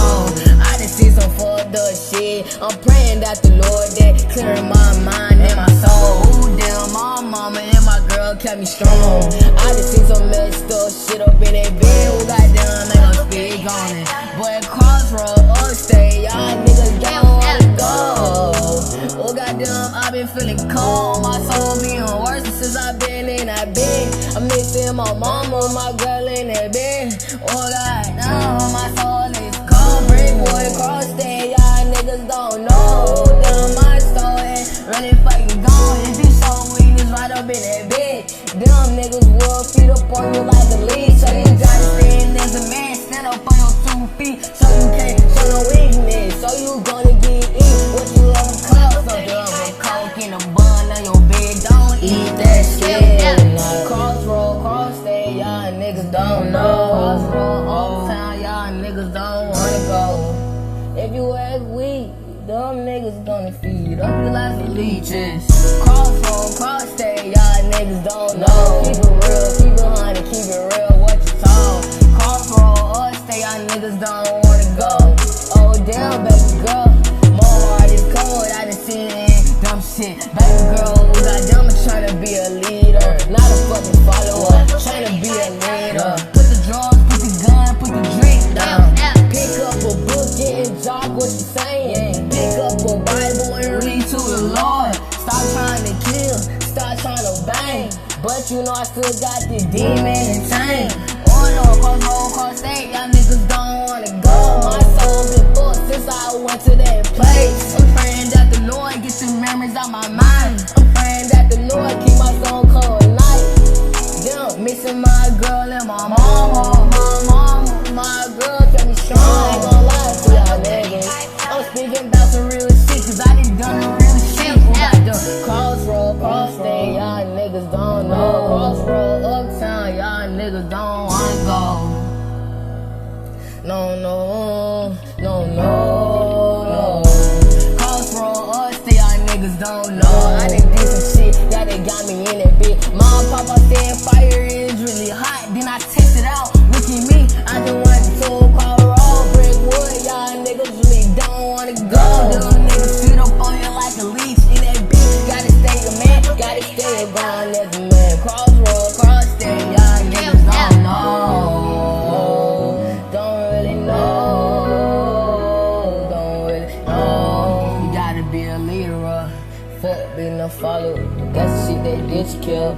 know. I done seen some fucked up shit. I'm praying that the Lord that clear my mind and my soul. Ooh, damn, my mama and my girl kept me strong. I done seen some messed up shit up in that bed. Who goddamn ain't gon' speak on it. Boy, Crossroad, upstate, y'all niggas don't wanna go. Oh goddamn, I been feeling cold. My soul being worse since I been in that bed. I'm missing my mama, my girl in that bed. Oh goddamn, my soul is cold. Brick boy, cross state, y'all niggas don't know. Damn, my soul ain't really fucking gone. If you show weakness right up in that bed, them niggas will feed up on you like a lead. So you gotta stand as a man, stand up on your 2 feet. So you can't show no weakness. So you gonna get eat what you ever call. So double coke in a bun on your bed, don't eat that shit. Crossroad, cross state, y'all niggas don't know. Crossroad, uptown, y'all niggas don't wanna go. If you act weak, them niggas gonna feed up you like some leeches. Crossroad, cross state, y'all niggas don't know. Keep it real, keep it honey, keep it real, what you told. Crossroad, upstate, y'all niggas don't wanna go. Oh damn, baby girl, my heart is cold, I done seen it, dumb shit. Baby girl, goddamn, I'm tryna be a leader, not a fucking follower, tryna be a leader. Put the drugs, put the gun, put the drink down. Pick up a book and jog what you saying. Pick up a Bible and read to the Lord. Stop trying to kill, stop trying to bang. But you know I still got the demon insane. Oh no, crossroad, cross state, y'all niggas don't wanna go. My soul been full since I went to that place. I'm praying that the Lord get the memories out my mind. I'm praying that the Lord keep my soul cold at night. Damn, missing my girl and my mama. My girl kept me strong. I ain't gon' lie to y'all niggas. I'm speaking about some real shit, cause I done done the real shit. Crossroad, cross state, y'all niggas don't know. Crossroad, uptown, y'all niggas don't wanna go. No, no, no, no, no. Crossroad, upstate, y'all niggas don't know. I done did some shit that they got me in that bit. Mom, papa said fire is really hot. Then I tested out. Look at me, I just went to a car roll. Brick wood, y'all niggas really don't wanna go. Them niggas sit up on you like a leech in that bitch. Gotta stay a man, gotta stay a ground as a man. Crossroad, cross state, y'all niggas don't know. Don't really know. Don't really know. You gotta be a leader, fuck being a follower. That's the shit that gets you killed.